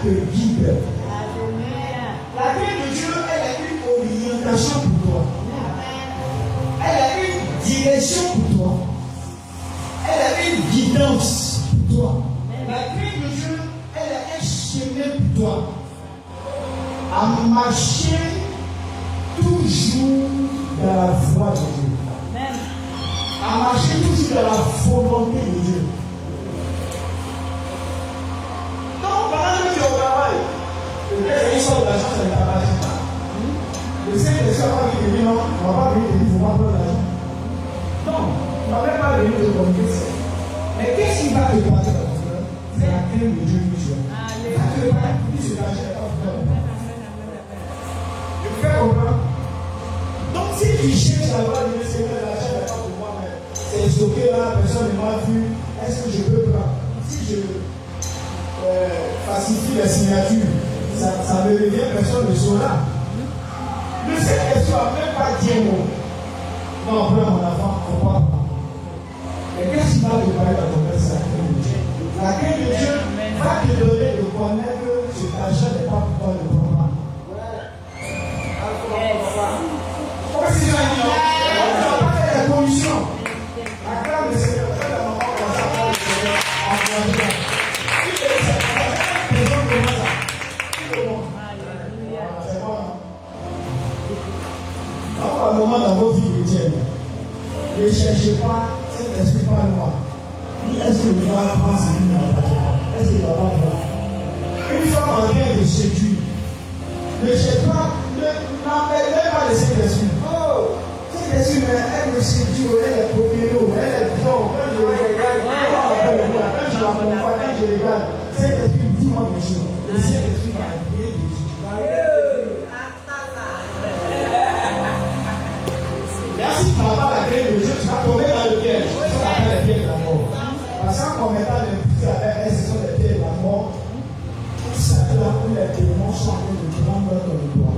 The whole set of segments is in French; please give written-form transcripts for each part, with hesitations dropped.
te guide. La crainte de Dieu, elle a une orientation pour toi. Elle a une direction pour toi. Elle a une guidance pour toi. La crainte de Dieu, elle a un chemin pour toi. À marcher toujours dans la voie de Dieu. À marcher toujours dans la volonté de Dieu. Donc, pendant que tu es au travail, peut-être une sorte d'argent, ça ne t'appartient pas. Le Saint-Esprit n'a pas dit que non, on ne va pas venir te dire, il faut pas prendre l'argent. Non, on ne va même pas venir te communiquer ça. Mais qu'est-ce qui va te battre dans ton cœur? C'est la crainte de Dieu que tu as. Ça te va plus sur l'argent n'est pas pour toi. Je me fais comprendre. Donc, si tu cherches à avoir le Seigneur, l'argent n'est pas pour moi, mais c'est stocké là, personne ne m'a vu, est-ce que je peux prendre? Si je falsifie la signature, ça me revient, personne ne saura. Le Seigneur ne va même pas dire non. Non, prends mon enfant, on va pas. Mais qu'est-ce qui va te parler dans ton cœur? C'est la crainte de Dieu. La crainte de Dieu va te donner de connaître que cet argent n'est pas pour toi le programme. Pourquoi c'est ça? On ne va pas faire la commission. La grâce du Seigneur, fait la maman comme ça, pour le Seigneur, en voyant. Si les personnes comme ça, c'est bon. C'est bon. Donc, à un moment dans vos vies chrétiennes, ne cherchez pas cet esprit par moi. Est-ce que le doigt pense à lui? Est-ce qu'il va pas voir? Une femme en train de séduire. Ne cherche pas, n'empêchez pas le Saint-Esprit. Oh, Saint-Esprit, elle me séduit, elle est populaire, elle est bien, quand je regarde, quand je l'accompagne, quand je regarde, Saint-Esprit, dis-moi quelque chose. Le Saint-Esprit va bien dire. Merci, tu n'as pas la crainte de Dieu, tu vas tomber dans le piège. Ça s'appelle les pièges de la mort. Parce qu'en mettant les petits avec elles, ce sont les pièges de la mort. Ça te l'a pris les démons sont en train de prendre ton doigt.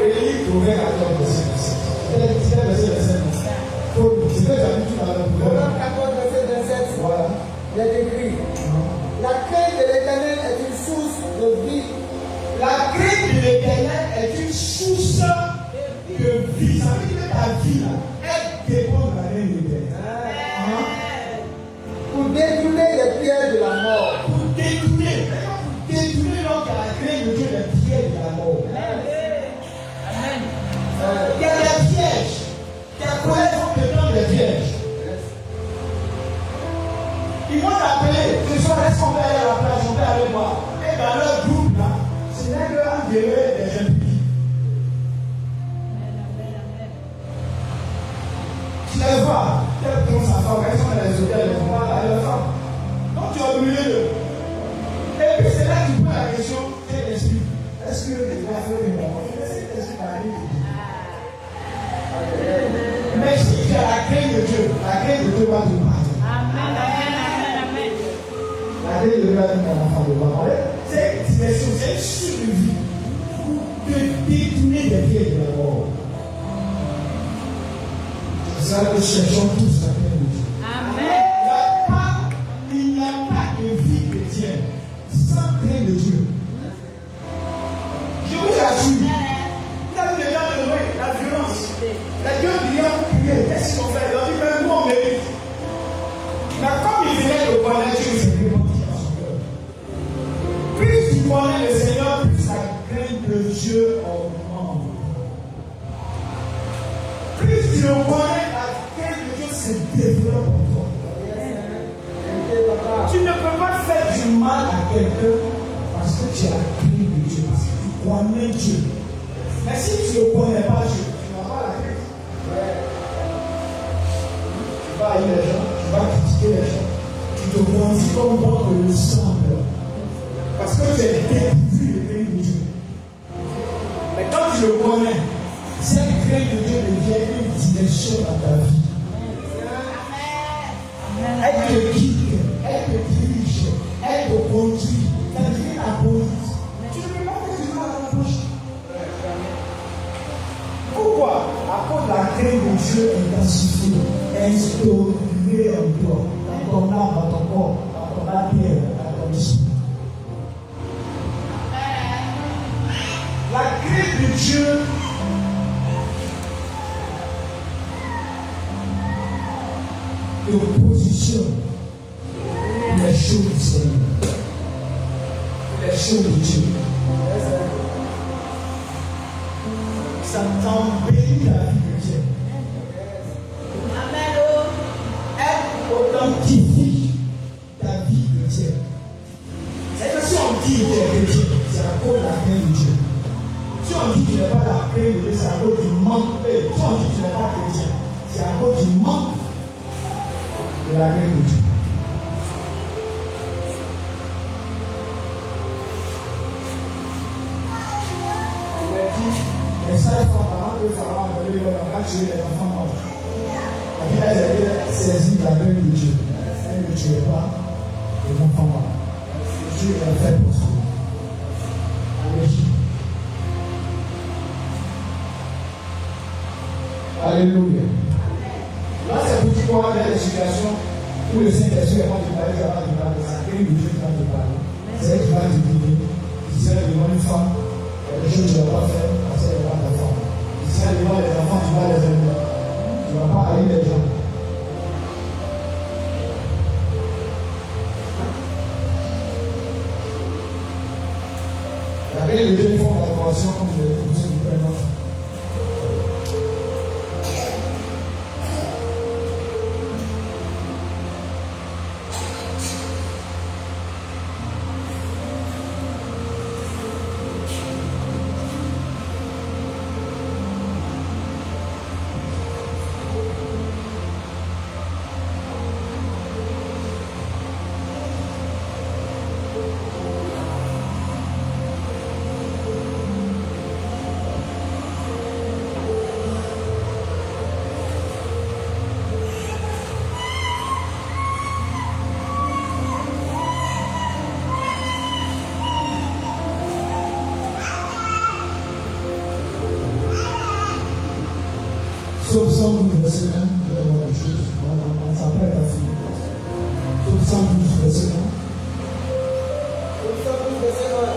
Élie trouvait 14 versets. C'était le verset 27. C'est que j'avais tout dans le Proverbe 14 verset 27. Voilà. Il est écrit. La crainte de l'Éternel est une source de vie. La crainte de l'Éternel est une source de vie. Ça veut dire que ta vie, là, elle dépend de la crainte de l'Éternel. Pour détourner les pièges de la mort. Pour détourner donc à la crainte de Dieu les pièges de la mort. Amen. Il y a des pièges. Il y a quoi ils vont te prendre des pièges. Ils vont t'appeler. Ce soir, est-ce qu'on va aller à la plage? On va aller voir. Et dans leur groupe là, ce n'est qu'un guerrier des jeunes filles. Tu les vois, quelle pense sa femme, elles sont dans les hôtels, elles vont à leur femme. Donc tu as oublié le. Et puis c'est là que tu poses la question, quel esprit? Est-ce que tu vas faire une mort? Est-ce que l'esprit va aller? Mais si tu as la crainte de Dieu, la crainte de Dieu va te parler. Amen. La crainte de Dieu va te parler. C'est une survie pour te détourner des pieds de la mort. C'est ça que nous cherchons tous la crainte de Dieu. Amen. Il n'y a pas de vie chrétienne sans crainte de Dieu. Je vous assure, quand les gens de Noé, la violence, les dieux brillants pour prier, qu'est-ce qu'ils ont fait? Ils ont dit, mais nous on mérite. Mais comme ils venaient de connaître Dieu, c'est répandu dans son cœur. Plus tu connais le Seigneur, plus la crainte de Dieu augmente. Plus tu le connais, la crainte de Dieu se développe en toi. Tu ne peux pas faire du mal à quelqu'un parce que tu as la crainte de Dieu, parce que tu connais Dieu. Mais si tu ne connais pas Dieu, tu n'as pas la crainte. Tu vas haïr les gens, tu vas critiquer les gens, tu te grandis comme votre le semble. Parce que tu es dépourvu de crainte de Dieu. Mais quand tu le connais, cette crainte de Dieu devient une direction dans ta vie. Elle te guide, elle te dirige, elle te conduit, elle devient la police. Tu ne peux pas faire du mal à la bouche. Pourquoi? À cause de la crainte de Dieu intensifiée, instaurée en toi, dans ton âme, dans ton corps, dans ton ADN, dans ton esprit. choses du Seigneur. Les choses de Dieu. Ça t'embellit la vie chrétienne. Amen. Elle authentifie ta vie chrétienne. C'est que si on dit que tu es chrétien, c'est à cause de la crainte de Dieu. Si on dit que tu n'es pas la crainte de Dieu, c'est à cause du manque. Si on dit que tu n'es pas chrétien, c'est à cause du manque de la crainte de Dieu. Mais ça, il faut apprendre que ça va enlever quand tu es les enfants morts. La Bible a saisi la crainte de Dieu. Elle ne tuait pas les enfants morts. Dieu est fait pour ça. Alléluia. Là, c'est pour dire qu'on a des situations où le Saint-Esprit est en train de parler, ça va te parler, ça crée une Dieu qui va te parler. C'est elle qui va te guider. Si c'est devant une femme, il y a des choses que tu ne vas pas faire parce qu'elle n'est pas ta femme. Si c'est devant les enfants, tu vas les aimer. Tu ne vas pas haïr les gens. La paix de Dieu, ils font la formation comme je l'ai dit du prénom. Psaume 112, verset 1, je vais voir les choses. On s'apprête à finir. Psaume 112, verset 1. Psaume 112, verset 1.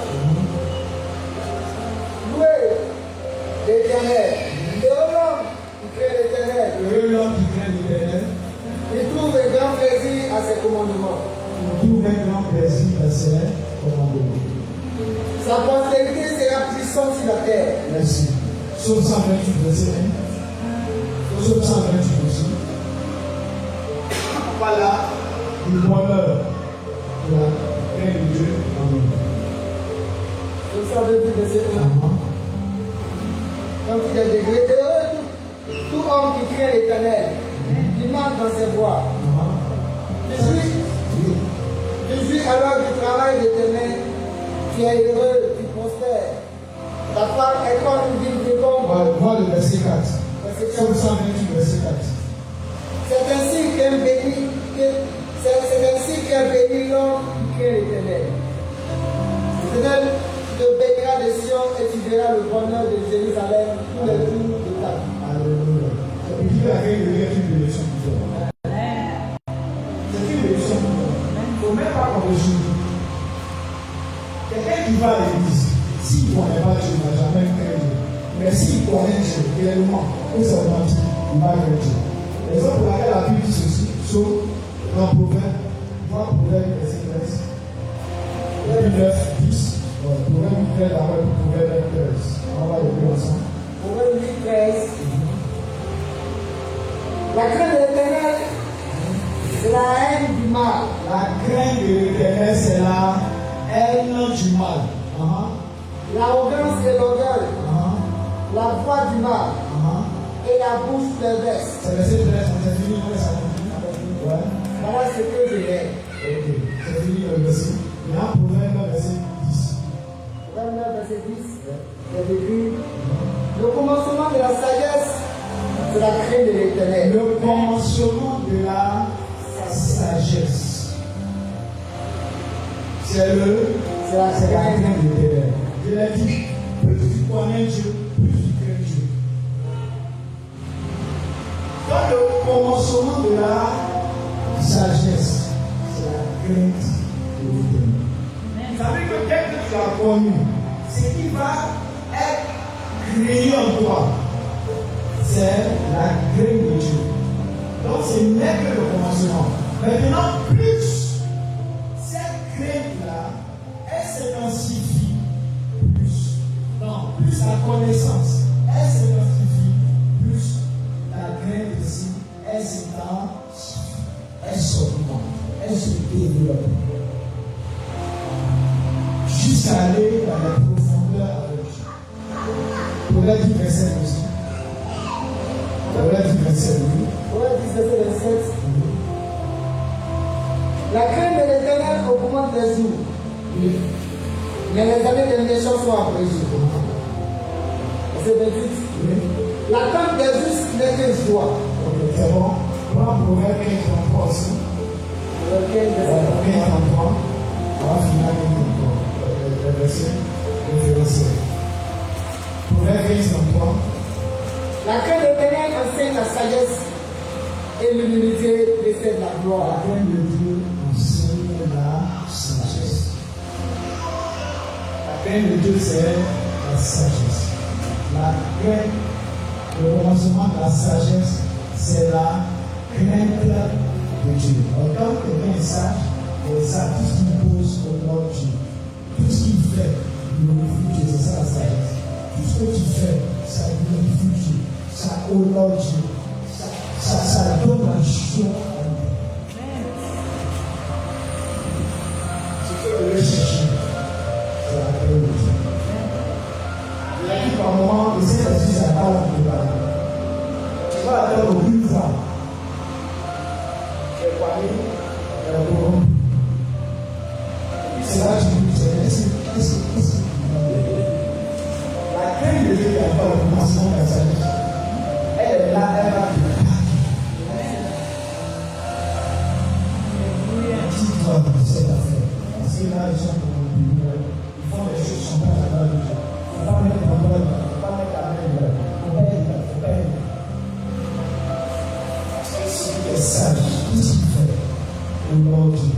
Louez l'Éternel. Heureux l'homme qui crée l'Éternel. Heureux l'homme qui crée l'Éternel. Il trouve un grand plaisir à ses commandements. Il trouve un grand plaisir à ses commandements. Sa postérité sera puissante sur la terre. Merci. Psaume 128, verset 1. Psaume 128 aussi. Voilà le bonheur de la crainte de Dieu en nous. Psaume 128, verset 1. Donc il est dégré heureux tout homme qui craint l'Éternel, qui marche dans ses voies. Tu jouis alors du travail de tes mains, tu es heureux, tu prospères. Ta femme est comme une ville de bombe. Voilà le verset 4. Psaume 128, verset 4. C'est ainsi qu'un béni l'homme qui crée l'Éternel. L'Éternel te bénira de Sion et tu verras le bonheur de Jérusalem tous les jours de ta vie. Alléluia. C'est pour dire la règle de une leçon du cœur. C'est une leçon du cœur. Il ne faut même pas qu'on réjouisse. Quelqu'un qui va à l'église, s'il ne connaît pas Dieu, il n'a jamais créé Dieu. Mais s'il connaît Dieu, réellement, il va créer Dieu. Raison pour laquelle la Bible dit ceci, sauf dans Proverbe, voir Proverbe verset 13. Proverbe 9, 10. Proverbe 8, 13, après Proverbe 13. On va le lire ensemble. Proverbe 8, 13. La crainte de l'Éternel, c'est la haine du mal. La crainte de l'Éternel, c'est la haine du mal. L'arrogance et l'orgueil. La voix du mal. Et la bouche perverse. C'est verset 13, c'est fini, ça continue. Voilà ce que je hais. Ok, c'est fini le verset. Il y a un Proverbe verset 10. Proverbe verset 10, c'est écrit. Le commencement de la sagesse, c'est la crainte de l'Éternel. Le commencement de la sagesse, c'est la crainte de l'Éternel. Je l'ai dit, plus tu connais Dieu, plus tu crains Dieu. Dans le commencement de la sagesse, c'est la crainte de l'Éternel. Vous savez que dès que tu as connu, ce qui va être créé en toi, c'est la crainte de Dieu. Donc ce n'est que le commencement. Maintenant, plus crainte-là, elle s'intensifie plus. Non, plus la connaissance, elle s'intensifie plus. La crainte aussi, elle s'intensifie, elle s'augmente, elle se développe. Jusqu'à aller dans la profondeur avec Dieu. Proverbe 10, verset 12. Proverbe 10, verset 12. Proverbe 10, verset 27. La crainte de l'Éternel augmente les jours, mais les années des méchants sont abrégées. Verset 28. L'attente des justes n'est que joie. C'est bon. Prends Proverbe 15, 33 aussi. Proverbe 15, verset 33. On va finir avec le verset référentiel. Proverbe 15, 33. La crainte de l'Éternel enseigne la sagesse et l'humilité précède la gloire. La crainte de Dieu enseigne la sagesse. La crainte de Dieu, c'est la sagesse. La crainte, le commencement de la sagesse, c'est la crainte de Dieu. Donc, quand quelqu'un est sage, tout ce qu'il pose au nom de Dieu, tout ce qu'il fait, il glorifie Dieu, c'est ça la sagesse. Tout ce que tu fais, ça glorifie Dieu, ça honore Dieu, ça donne la joie à Dieu. Ce que je vais chercher, c'est la crainte de Dieu. Il a dit par moment, et c'est parce que ça parle de la tu vas attendre au plus fort. Tu es parmi les corrompus. C'est là que tu dis, est-ce que la crainte de Dieu qui a pas le commencement de la sagesse, elle est là, elle va te dis-toi de cette affaire. Parce que là, ils sont corrompus. Ils font des choses qui ne sont pas à la de Dieu. Il ne faut pas mettre la main, il ne faut pas mettre la main, il ne faut pas aider. Si tu es sage, tout ce qu'il fait, au nom de Dieu.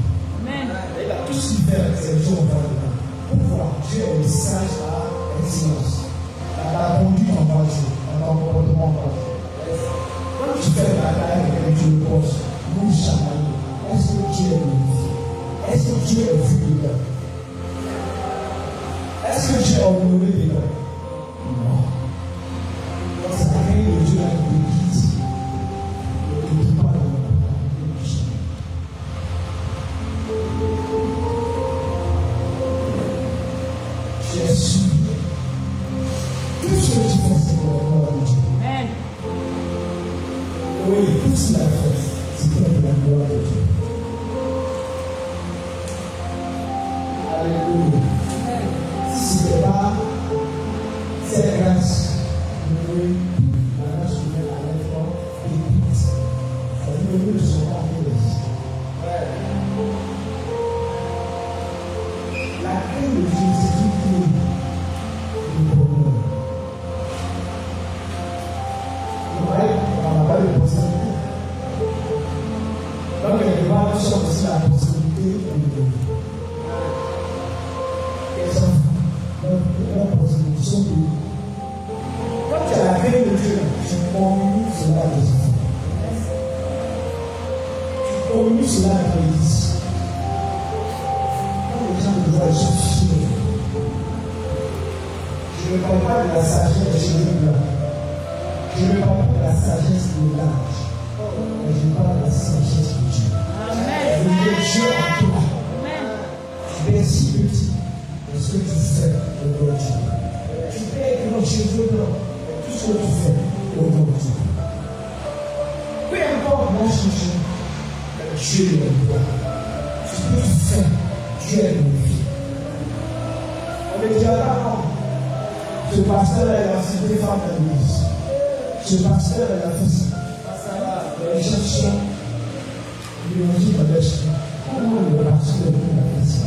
Tout ce qu'il fait, c'est Dieu en parle dedans. Pourquoi Dieu est sage par excellence. Dans la conduite en parle Dieu, dans ton comportement en parle Dieu. Quand tu fais la taille avec Dieu, le boss, nous chamaillons. Est-ce que Dieu est glorifié? Est-ce que Dieu est vu dedans? Est-ce que Dieu est honoré dedans? Non. Donc c'est la crainte de Dieu qui te guide. Et qui parle de nous. Tu es suivi. Tout ce que tu fais, c'est pour la gloire de Dieu. Amen. Oui, tout ce qu'il a fait, c'est pour la gloire de Dieu. Alléluia. Si ce n'est pas cette grâce, oui, la grâce humaine à l'effort et vite. Ça dit que nous ne sommes pas réalistes. La crainte de Dieu, c'est une clé du bonheur. On n'a pas de possibilité. Donc, quelque part, nous sommes aussi la possibilité de bonheur. Les enfants, leur possibilité sont bénis. Quand tu as la crainte de Dieu, tu communies cela à tes enfants. Tu communies cela à l'église. Quand les gens me voient, ils sont fiers. Je ne parle pas de la sagesse des cheveux blancs. Je ne parle pas de la sagesse de l'âge. Mais je parle de la sagesse de Dieu. Amen. De Dieu en toi. Tu es si petit. Et ce que tu fais au nom de Dieu. Tu peux être nos cheveux blancs. Tout ce que tu fais au nom de Dieu. Peu importe mon cheveu, Dieu est là. Ce que tu fais, Dieu est glorifié. On me dit alors, ce pasteur est la cité femme de l'église. Ce pasteur est la fille. Les gens sont, ils ont dit dans l'esprit, comment le pasteur est venu la fille?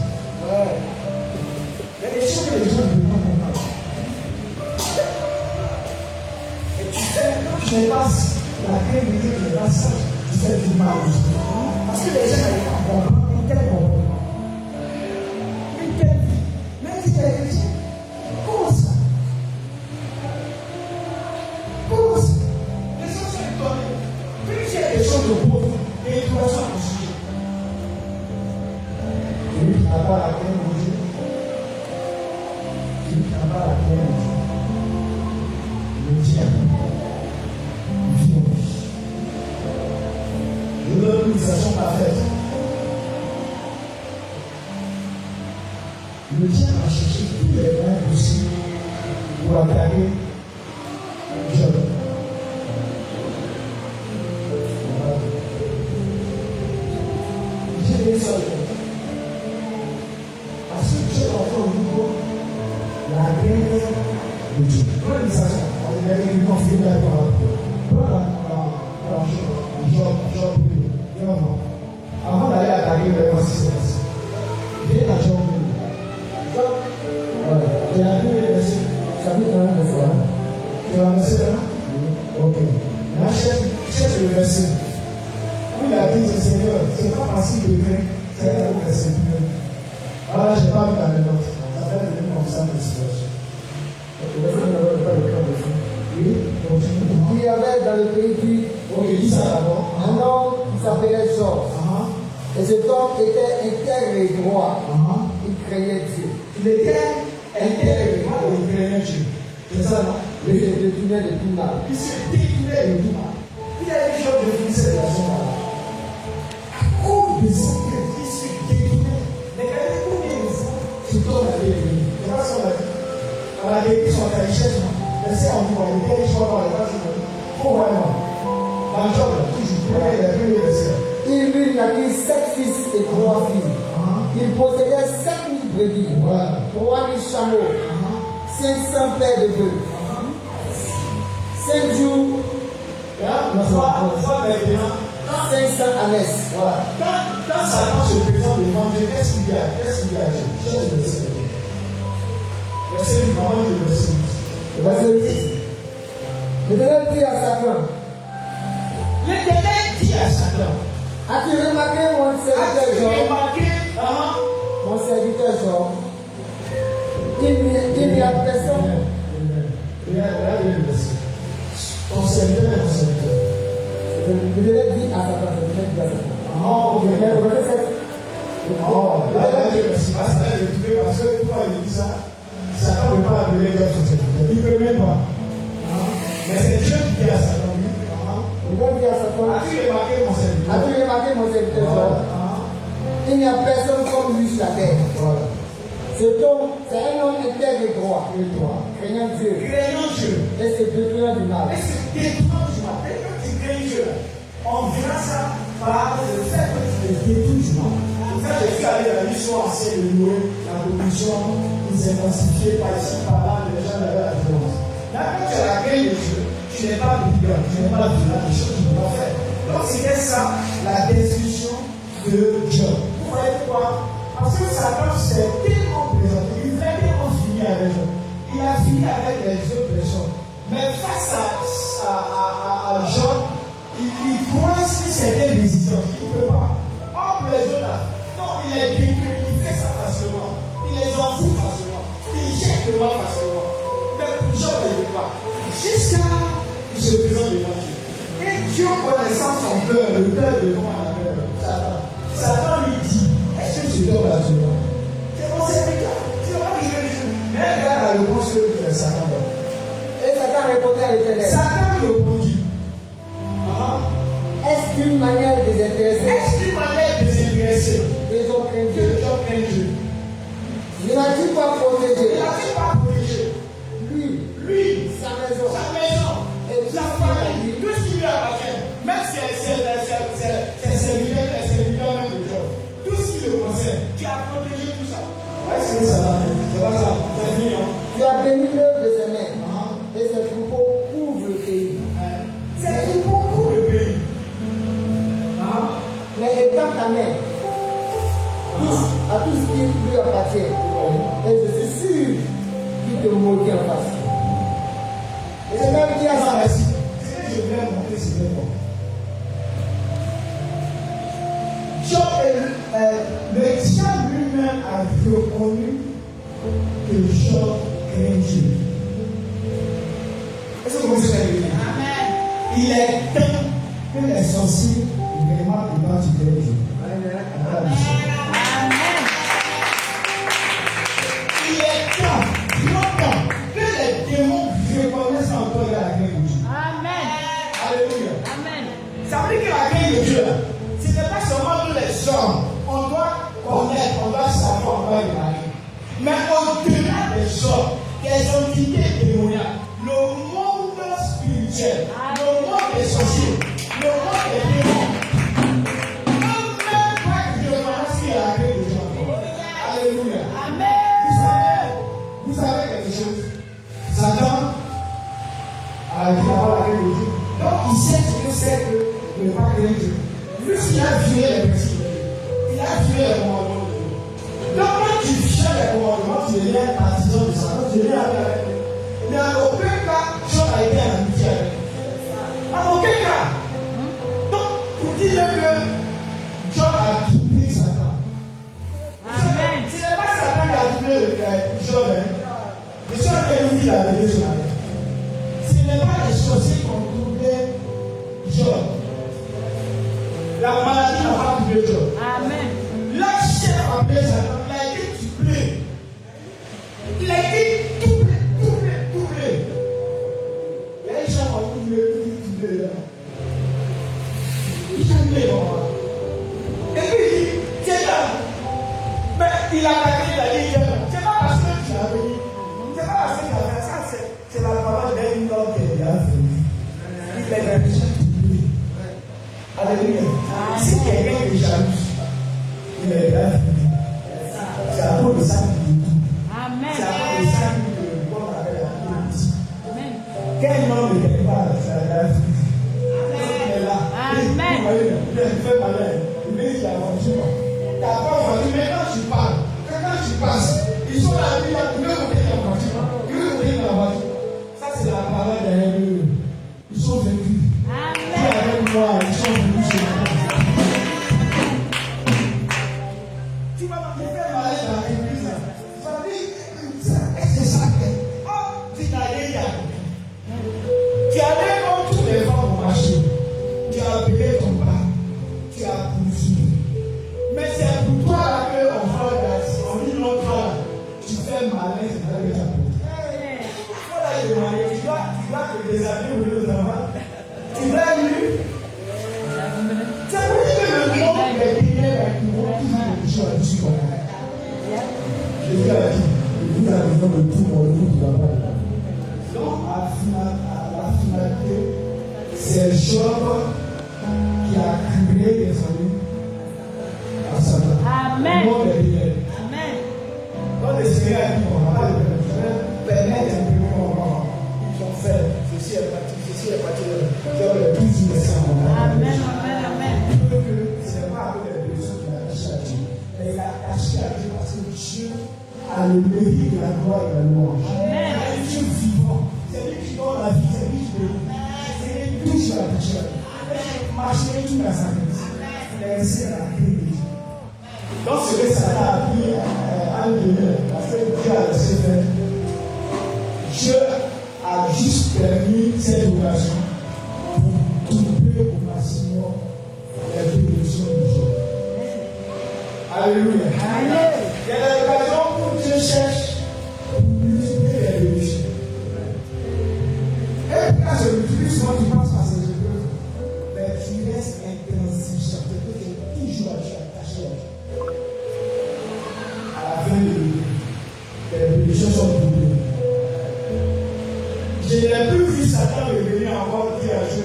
Il y a des choses que les gens ne peuvent pas comprendre. Et tu fais, quand tu passes la crainte de Dieu, tu passes ça, tu fais du mal aussi. Parce que les gens n'arrivent pas à comprendre, ils ne comprennent pas. Une telle vie, même si tu es chrétien, comment ça? Comment ça? Les gens sont étonnés. Plus il y a des choses de pauvres, et ils doivent s'en considérer. Celui qui n'a pas la crainte de Dieu, celui qui n'a pas la crainte de Dieu, le diable vit en lui. Je donne une illustration parfaite. Le diable a cherché tous les moyens possibles pour attaquer Job. J'ai dit ça. Parce que Dieu a fait au niveau la guerre de Dieu. Prenez une illustration. On est allé confirmer la parole. Job. Avant d'aller attaquer le Messie, viens à Job. Tu as vu le verset, chapitre 1 de fois. Tu as le verset là? Ok. Là, cherche le verset. Où il a dit, Seigneur, c'est pas facile de créer, c'est le verset. Voilà, je n'ai pas vu dans les notes. Ça fait devenir comme ça, le situation. Le verset n'avait pas le cœur de fou. Oui, continue. Il y avait dans le pays du. Ok, dis ça d'abord. Un homme qui s'appelait Job. Et cet homme était intègre et droit. Il craignait Dieu. Il était intègre et droit, il craignait Dieu. C'est ça, non? Il se détournait de tout mal. Il se détournait de tout mal. Il y a des gens qui font cette relation-là. À cause de ce qu'il se détournait. Mais regardez combien de fois cet homme avait élevé. C'est pas ce qu'on a dit. On a élevé son richesse. Mais c'est en disant, il était riche pendant les vaches. Faut vraiment. Dans le job, toujours, il a vu le verset. Il lui naquit 7 fils et 3 filles. Il possédait 7000 brebis, 3000 chameaux, 500 paires de bœufs, 5 jours, 500 ânesses. Voilà. Quand Satan se présente devant Dieu, qu'est-ce qu'il y a? Qu'est-ce qu'il y a? Cherche le verset. Verset du moment du verset. Verset 10. L'Éternel dit à Satan. L'Éternel dit à Satan. As-tu remarqué mon serviteur Job? Mon serviteur Job. Il n'y a personne. Regardez le verset. Ton serviteur est ton serviteur. L'Éternel dit à Satan. L'Éternel dit à Satan. Oh, ok. Parce que pourquoi il dit ça? Satan ne peut pas appeler Dieu son serviteur. Il ne peut même pas. Mais c'est Dieu qui dit à Satan. L'Éternel dit à Satan. As-tu remarqué mon serviteur? As-tu remarqué mon serviteur Job? Il n'y a personne comme lui sur la terre. Voilà. C'est un homme intègre et droit. Craignant Dieu. Et se détournant du mal. On verra ça par le fait que tu te détournes du mal. En fait, je suis allé dans l'histoire ancienne de Noé, la pollution, ils s'intensifiaient par ici, par là, les gens avaient la violence. Là, quand tu as la crainte de Dieu, tu n'es pas violent, tu n'es pas violent, des choses que tu ne peux pas faire. Donc, c'était ça, la destruction de Job. Vous voyez pourquoi? Parce que Satan s'est tellement présenté, il voulait tellement finir avec Job. Il a fini avec les autres personnes. Mais face à Job, il coince certaines résistances. Il ne peut pas. Or, les autres là, non, il est détruit, il fait ça facilement. Il les en fout facilement. Il jette le mal facilement. Mais pour Job, il ne peut pas. Jusqu'à il se présente devant Dieu. Et Dieu connaissant son cœur, le cœur de comment on appelle Satan. Satan lui dit, est-ce que tu dors là-dedans? C'est mon serviteur. Tu vas pas jouer le jeu. Mais regarde la réponse que Satan donne. Et Satan répondait à l'Éternel. Satan lui répondit. Est-ce qu'une manière désintéressée? Ils ont craint Dieu. Il n'a-t-il pas protégé? Lui, sa maison, et sa famille, tout ce qui lui appartient, même si c'est serviteur même de Dieu, tout ce qui le concerne, tu as protégé tout ça. Est-ce que ça va? C'est pas ça. C'est fini, hein? Tu as béni l'œuvre de ses mains, et ses troupeaux couvrent le pays. Ses troupeaux couvrent le pays. Mais étends ta main à tout ce qui lui appartient, et je suis sûr qu'il te maudit en face. Et c'est même dit à sa merci. Ce que je voulais montrer, c'était quoi? Le diable lui-même a reconnu que Job craint Dieu. Est-ce que vous savez? Amen. Il est temps que les sorciers vraiment débattent du Dieu. Amen. au-delà des hommes, des entités démoniaques, le monde spirituel, le monde des sorciers, le monde des démons, même pas que Dieu m'a à la clé des gens. Alléluia. Amen. Vous savez quelque chose? Satan a dit d'avoir la clé de Dieu. Donc il sait ce que c'est que ne pas créer Dieu. Lui, il a violé les principes de Dieu. Il a violé les commandements de Dieu. Donc quand tu violes les commandements, tu deviens partisan de Satan, tu deviens avec lui. Mais en aucun cas, Dieu a été en amitié avec lui. En aucun cas. Donc, pour dire que Dieu a doublé Satan. Amen. Ce n'est pas Satan qui a doublé Job. Le seul qui nous dit la vérité sur la terre. Ce n'est pas les sorciers qui ont doublé Job. La maladie n'a pas doublé Job. Amen. Leur chef a appelé Satan. Il a dit doublé. Il a dit doublé. Il y a des gens qui ont doublé. Il a doublé. Et puis il dit, c'est là. Mais il a attaqué, il a dit, c'est pas parce que tu as venu. C'est pas parce que tu as fait ça, c'est la parole d'un homme qui a fait. Il est déjà doublé. Alléluia. Si quelqu'un est jaloux, il est déjà doublé. C'est à cause de ça qu'il dit tout. Amen. C'est à cause de ça qu'il dit tout. Amen. Quel homme ne fait pas ça? Il est là. Amen. Il fait malin. Il met la voiture. Ta femme va dire, maintenant tu parles. Quand tu passes, ils sont là, ils veulent monter la voiture. Ils veulent monter la voiture. Ça, c'est la parole derrière eux. Ils sont venus. Amen. Qui est avec moi, ils sont venus chez moi. Tu vas me faire malin dans l'église. Tu vas dire, est-ce que ça fait? Oh, tu n'as rien. Tu allais comme tous les femmes au marché. Tu as appelé ton bas. Tu as poursuivi. Mais c'est pour toi là qu'on fait en une autre fois. Tu fais malin, c'est avec ta peau. Il faut la demander. Tu dois te déshabiller aux enfants. Tu l'as lu. C'est pour dire que le monde est bien avec nous. Je suis dessus comme ça. Jésus a dit, vous avez besoin de tout mon nom qui va pas. Donc, à la finalité, c'est Job qui a créé des amis à Satan. Amen. Amen. Quand le Seigneur a dit, on va pas le permettre un peu comment ils ont fait, ceci est parti, Job est plus innocent. Amen, amen, amen. Ce n'est pas avec les personnes qui a caché à Dieu, mais il a caché à Dieu parce que Dieu a le mérite de la gloire et de la louange. Amen. C'est Dieu vivant. C'est lui qui donne la vie, c'est lui qui donne. C'est lui qui touche la touche. Marcher tout dans sa vie. C'est la clé. Donc, ce que Satan a pris à l'univers, parce que Dieu a laissé faire, Dieu a juste permis cette occasion pour doubler au maximum les bénédictions de Dieu. Alléluia. Il y a des occasions où Dieu cherche pour multiplier les bénédictions. Et quand je multiplie, souvent tu penses à ces épreuves, mais tu restes intransigeant, tu es toujours attaché à Dieu. À la fin les bénédictions sont doublées. Je n'ai plus vu Satan revenir encore dire à Dieu.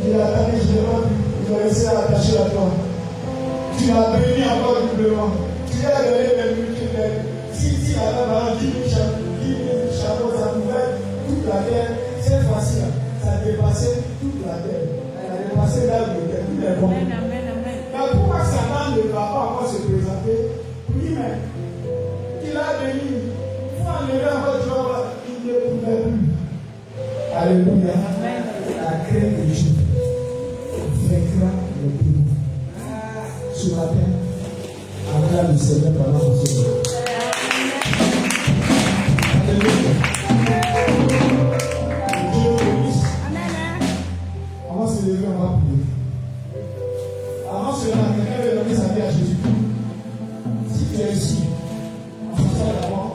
Il a attaqué, je n'ai pas vu. Il va rester attaché à toi. Tu l'as béni encore doublement. Tu lui as donné les multiples. Si la femme a 10 000 chapeaux, ça pouvait toute la terre. Cette fois-ci, ça a dépassé toute la terre. Elle a dépassé là où il était. Tout est bon. Mais pourquoi Satan ne va pas encore se présenter? Lui-même, il a béni. Il faut enlever encore du jour, il ne pouvait plus. Alléluia. La crainte de Dieu vaincra le démon. Ce matin, après le Seigneur pendant ce jour. Alléluia. Dieu nous bénisse. On va se lever, on va prier. Avant cela, quelqu'un veut donner sa vie à Jésus. Si tu es ici, on s'en d'abord.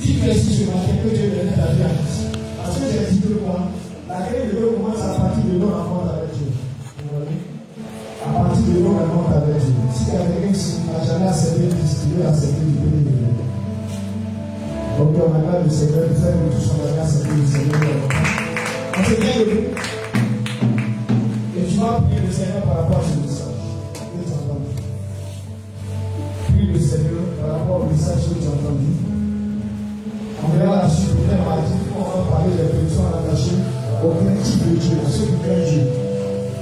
Si tu es ici ce matin, que Dieu donne ta vie à Jésus. Parce que j'ai dit que moi, la clé de Dieu commence à partir de nos rencontres avec Dieu. À partir de nos rencontres avec Dieu. Si quelqu'un qui n'a jamais accepté Christ, il veut accepter Dieu. Ok, on acclame le Seigneur, nous faisons tous son grâce à le Seigneur. On s'est bien levé. Et tu vas prier le Seigneur par rapport à ce message. Prie le Seigneur par rapport au message que tu as entendu. On verra la suite, peut-être mardi, on va parler des personnes attachées au plein type de Dieu, à ceux qui craignent Dieu.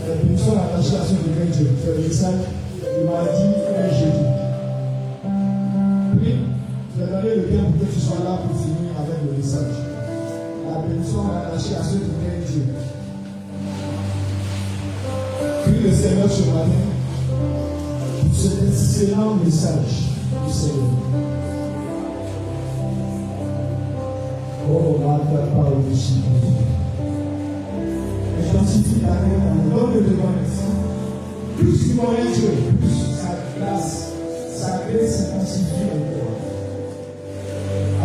Les personnes attachées à ceux qui craignent Dieu. C'est le message du mardi et jeudi. Puis, je vais donner le temps pour que tu sois là pour finir avec le message. La personne attachée à ceux qui craignent Dieu. Prie le Seigneur ce matin pour cet excellent message du Seigneur. Oh, Martha, parle de Jésus. Intensifie ta main, donne le reconnaissance. Plus tu connais Dieu, plus sa grâce s'intensifie en toi.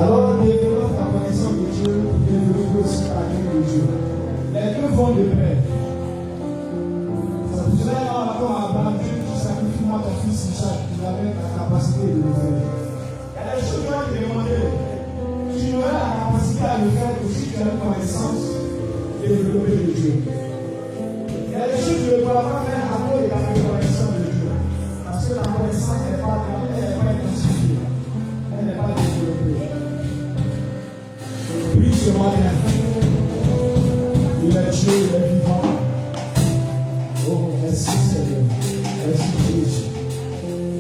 Alors, développe ta connaissance de Dieu, développe aussi ta main de Dieu. Les deux vont de pair. C'est pour cela que quand Abraham dit, tu sacrifies moi ton fils Isaac, tu avais la capacité de le faire. Il y a des choses qui ont été demandées. Tu aurais la capacité à le faire aussi, tu as une connaissance et développer de Dieu. Il y a des choses que tu ne pourras pas faire à cause de la connaissance de Dieu. Parce que la connaissance n'est pas intensifiée. Elle n'est pas développée. Prie ce matin. Il est Dieu, il est vivant. Oh, merci Seigneur. Merci Jésus.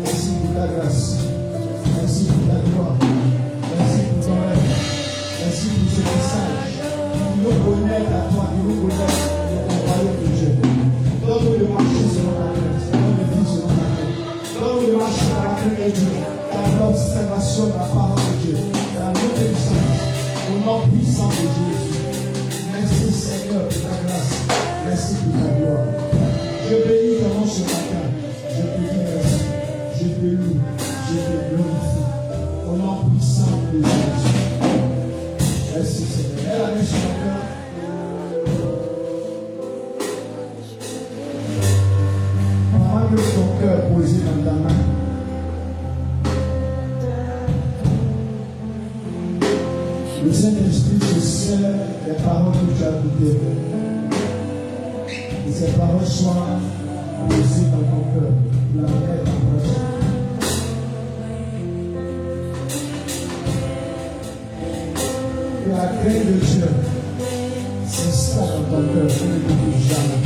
Merci pour ta grâce. Merci pour ta gloire. Merci pour ton rêve. Merci pour ce message. Il nous connecte à toi, il nous connecte au royaume de Dieu. Donne-nous de marcher selon ta grâce. Donne-nous de vivre selon ta grâce. Donne-nous de marcher dans la crainte de Dieu. Dans l'observation de la parole de Dieu. Dans l'obéissance. Au nom puissant de Jésus. Merci Seigneur pour ta grâce. Merci pour ta gloire. Je bénis ton nom ce matin. Je te dis merci. Je te loue. Je te glorifie. Au nom puissant de Jésus. Merci Seigneur. Mets la main sur ton cœur. Prends ton cœur posé dans ta main. Le Saint-Esprit se sert des paroles que tu as écoutées. Et ces paroles soient posées dans ton cœur. La mettre en pratique. Que la crainte de Dieu s'installe dans ton cœur plus que jamais.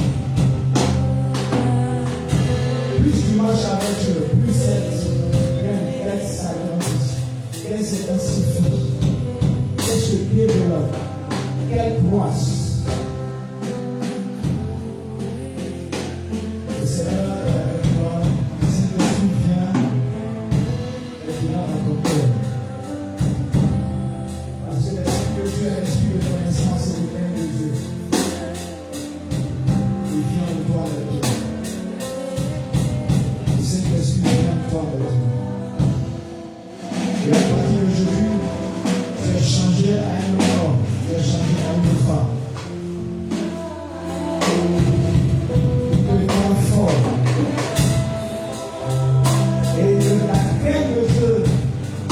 Plus tu marches avec Dieu, plus cette crainte s'agrandit, qu'elle s'intensifie, qu'elle se développe, qu'elle croisse. Le Seigneur est avec toi, si le Dieu vient, et vient dans ton cœur. Parce que l'Esprit de Dieu est l'esprit de connaissance et de crainte de Dieu. Il vient de toi avec Dieu. Le Saint-Esprit vient de toi avec Dieu. Et à partir d'aujourd'hui, tu es changé à un homme, tu es changé à une femme. Tu es fort. Et de la crainte de Dieu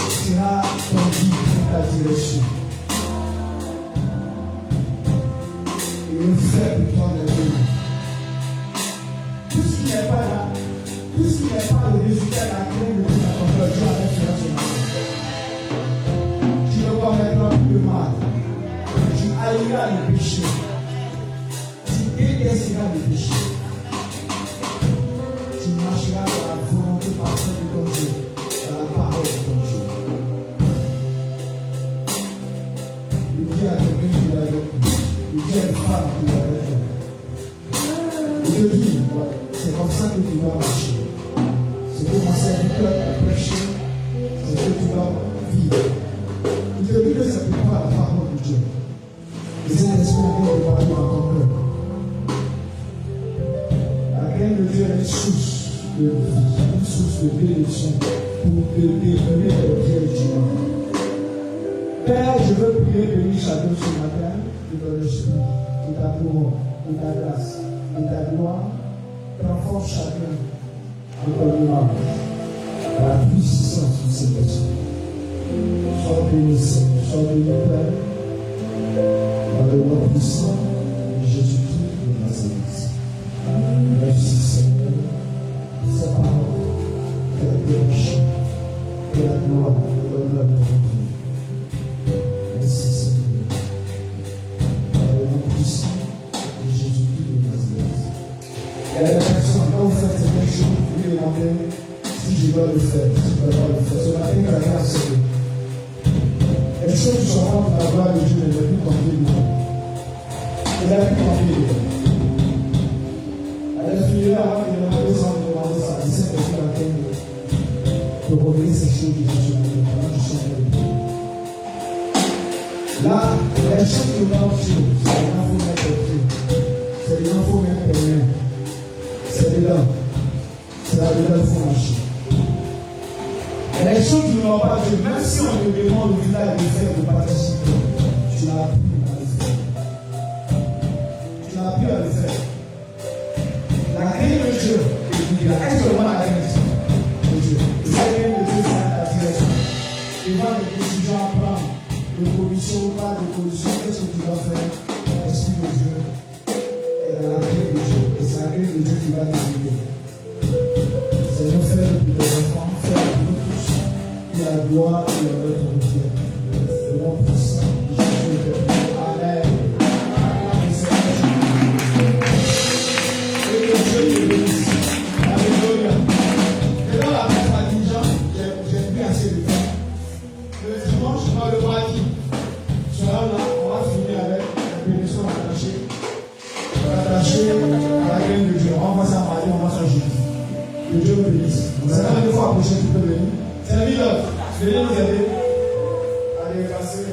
sera ton guide pour ta direction. Il le fait pour toi de Dieu. Tout ce qui n'est pas là, tout ce qui n'est pas le résultat de la crainte de Dieu dans ton cœur, Dieu avec cela ce matin. Tu ne commettras plus de mal. Tu haïras le péché. Tu détesteras le péché. Tu marcheras dans la volonté parfaite de ton Dieu, dans la parole de ton Dieu. Il dit à quelqu'un qui est avec nous. Il dit à une femme qui est avec nous. Il te dit, c'est comme ça que tu dois marcher. C'est que mon serviteur a prêché, c'est que tu dois vivre. Il te dit que c'est pour toi la parole de Dieu. Et cet esprit de parler dans ton cœur. La crainte de Dieu est une source de vie, une source de bénédiction pour te développer le pied du monde. Père, je veux prier, bénir chacun ce matin, de ton esprit, de ta couronne, de ta grâce, de ta gloire. Transforme chacun. En ton nom, la puissance du Saint-Esprit. Sois béni, Seigneur, sois béni, Père, dans le nom puissant de Jésus-Christ de Nazareth. Merci, Seigneur, sa parole, que la bénédiction, que la gloire, que l'honneur de ton Dieu. Merci, Seigneur, dans le nom puissant de Jésus-Christ de Nazareth. Et la personne, quand vous faites quelque chose, vous pouvez demander si je dois le faire, si je ne dois pas le faire. Ce matin, il y a rien à se faire. Les choses qui sont pour la gloire de Dieu ne doivent plus compter de nous. Il a plus compter de nous. Elle est finie là, avant de demander sans demander ça. Il sait que c'est la peine de revenir ces choses qui sont sur nous. Là, les choses qui vont sur nous, c'est les infos mettre au pied. C'est les infos mettre au main. C'est dedans. C'est là dedans qu'il faut marcher. Les choses qui ne vont pas Dieu, même si on te demande au village de faire, de participer, tu n'as plus à le faire. Tu n'as plus à le faire. La crainte de Dieu, extrêmement la crainte de Dieu. La crainte de Dieu, c'est la direction. Tu vas des décisions à prendre, de commission ou pas de commission, qu'est-ce que tu dois faire? L'esprit de Dieu est dans la crainte de Dieu. Et c'est la crainte de Dieu qui va te guider. Seigneur, fais de tes enfants, fais de nous tous. La gloire et l'honneur de Dieu. Le nom puissant de Jésus. Amen. Et que Dieu te bénisse. Alléluia. Et dans la fête à Dijon, j'ai pris assez de temps. Le dimanche, dans le mardi, sur là, on va finir avec la bénédiction attachée. Attachée à la graine de Dieu. On va passer à mardi, on va s'en jeudi. Que Dieu me bénisse. Vous avez une fois approché, tu peux venir. C'est la vie là. Venez nous aider. Allez, passer.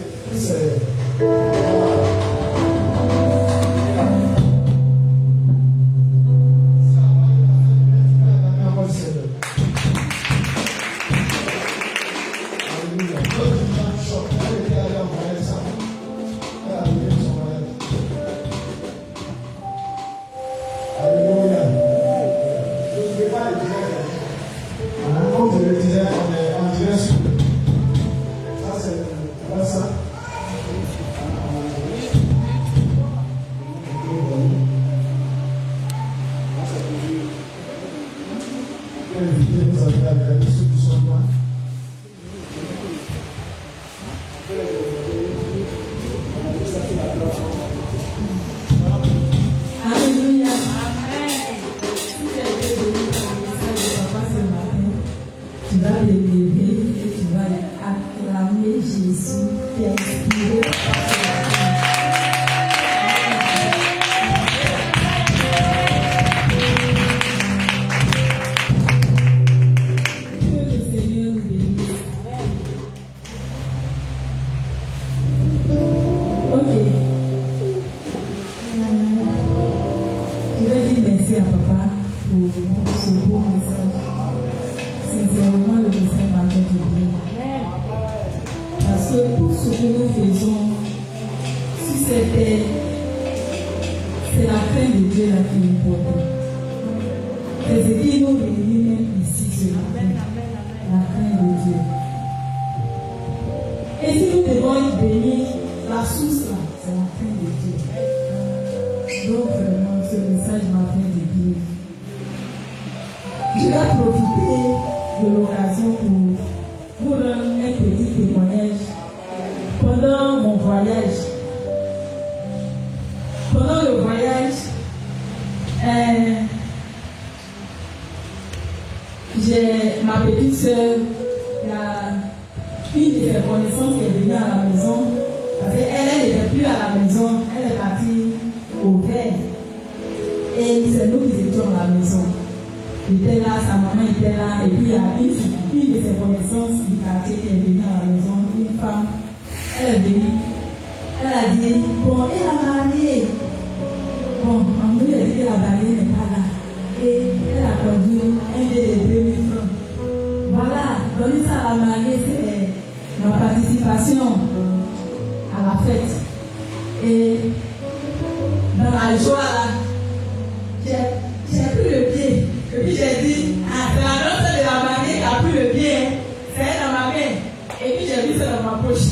Et puis j'ai mis ça dans ma poche.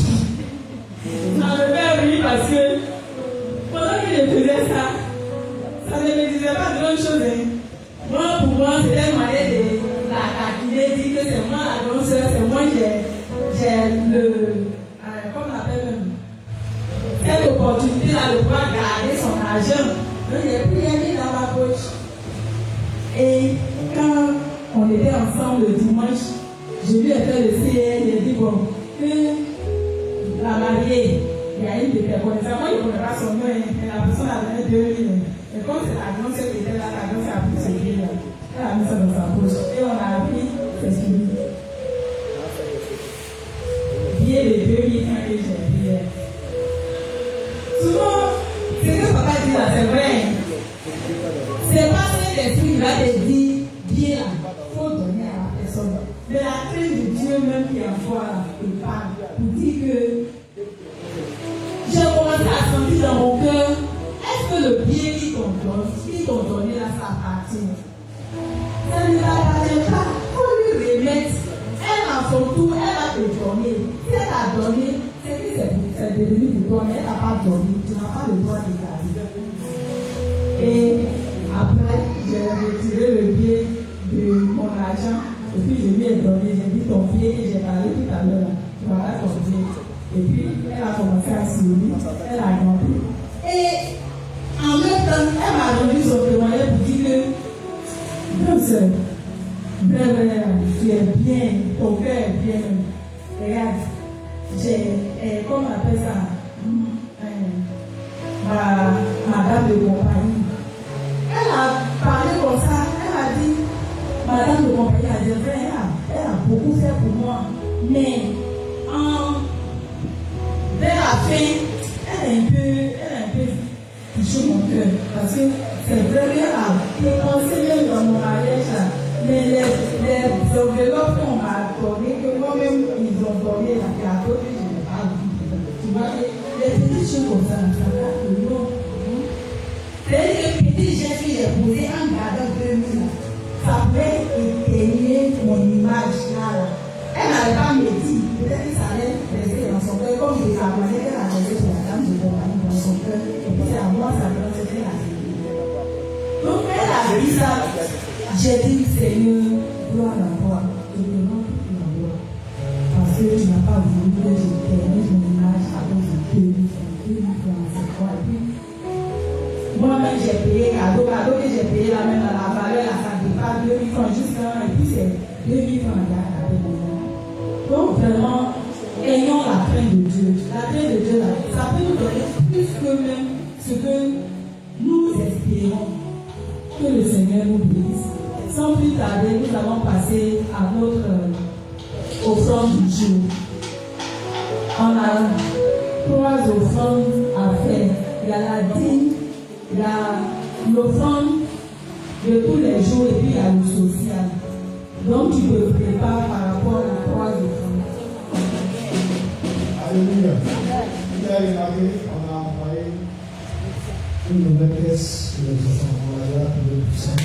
Ça me fait rire parce que pendant que je faisais ça, ça ne me disait pas grand chose. Moi, pour moi, c'était une manière de la taquiner, dire que c'est moi la grande soeur, c'est moi qui j'ai le. Comment on appelle même cette opportunité-là de pouvoir garder son argent. Donc j'ai pris un mis dans ma poche. Et quand on était ensemble le dimanche, je lui ai fait le CR, j'ai dit bon, que la mariée, il y a une de tes connaissances, moi il ne connaît pas son nom, et la personne a donné 2000. Et comme c'est la grande sœur qui était là, la grande sœur a pris ce billet-là. Elle a mis ça dans sa poche. Et on a appris, c'est fini. Billet de 2000 francs que j'ai payé. Souvent, ce que papa dit là, c'est vrai. C'est pas Saint-Esprit qui va te dire, bien là, il faut donner à la personne. Mais la crainte de Dieu même qui envoie là, il parle pour dire que j'ai commencé à sentir dans mon cœur, est-ce que le bien qu'ils t'ont donné là, ça appartient? Ça ne l'appartient pas. Il faut lui remettre. Elle, en son tour, elle va te donner. Si elle t'a donné, c'est que c'est devenu pour toi, mais elle n'a pas donné. Tu n'as pas le droit de garder. Et après, j'ai retiré le billet de mon argent. Et puis, je lui ai donné. J'ai dit ton billet que j'ai parlé tout à l'heure. Voilà ton billet. Et puis, elle a commencé à sourire. Elle a grandi. Et en même temps, elle m'a donné son témoignage pour dire que, non, c'est vrai, tu es bien, ton cœur est bien. Regarde, j'ai, comment on appelle ça, madame de compagnie. Elle a parlé comme ça, elle a dit, madame de compagnie a dit, elle a beaucoup fait pour moi, mais vers la fin, elle est un peu touché mon cœur, parce que c'est vrai qu'elle a pensé même dans mon mariage là, mais les enveloppes qu'on m'a donné, que moi-même ils ont donné la carte, je n'ai pas vu. Tu vois, les petites choses comme ça, ça va que non. C'est-à-dire que petit geste que j'ai posé en gardant 2000, ça pouvait éteigner mon image là. Elle n'avait pas me dit, peut-être que ça allait rester dans son cœur, comme de la manière qu'elle a laissé pour la dame de compagnie dans son cœur, et puis c'est à moi, ça doit se faire la vie. Donc elle a dit ça, j'ai dit, Seigneur, gloire à toi, je te demande la gloire, parce que tu n'as pas voulu que je t'aime mon image à cause de 2000 francs, c'est quoi, et puis moi-même j'ai payé cadeau que j'ai payé là même dans la valeur, là, ça dépasse 2000 francs jusqu'à, et puis c'est 2000 francs à garder. Donc vraiment, ayons la crainte de Dieu. La crainte de Dieu, là, ça peut nous donner plus que même ce que nous espérons. Que le Seigneur nous bénisse. Sans plus tarder, nous allons passer à notre offrande du jour. On a 3 offrandes à faire. Il y a la dîme, il y a l'offrande de tous les jours et puis il y a le social. Donc tu te prépares par rapport aux 3 offrandes. Alléluia. Il y a remarqué, on a envoyé une nouvelle pièce de l'offrande. On va dire le puissant.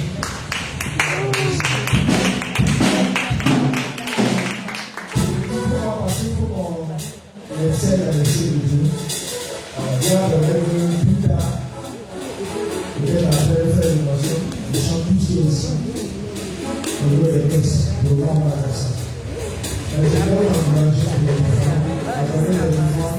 Il faut qu'on essaie d'arrêter le Dieu. Voir peut-être plus tard, peut-être après faire une notion, les chants plus aussi. Au niveau des textes, le grand va faire ça. Mais c'est pas une encouragement pour les enfants, à travers les enfants,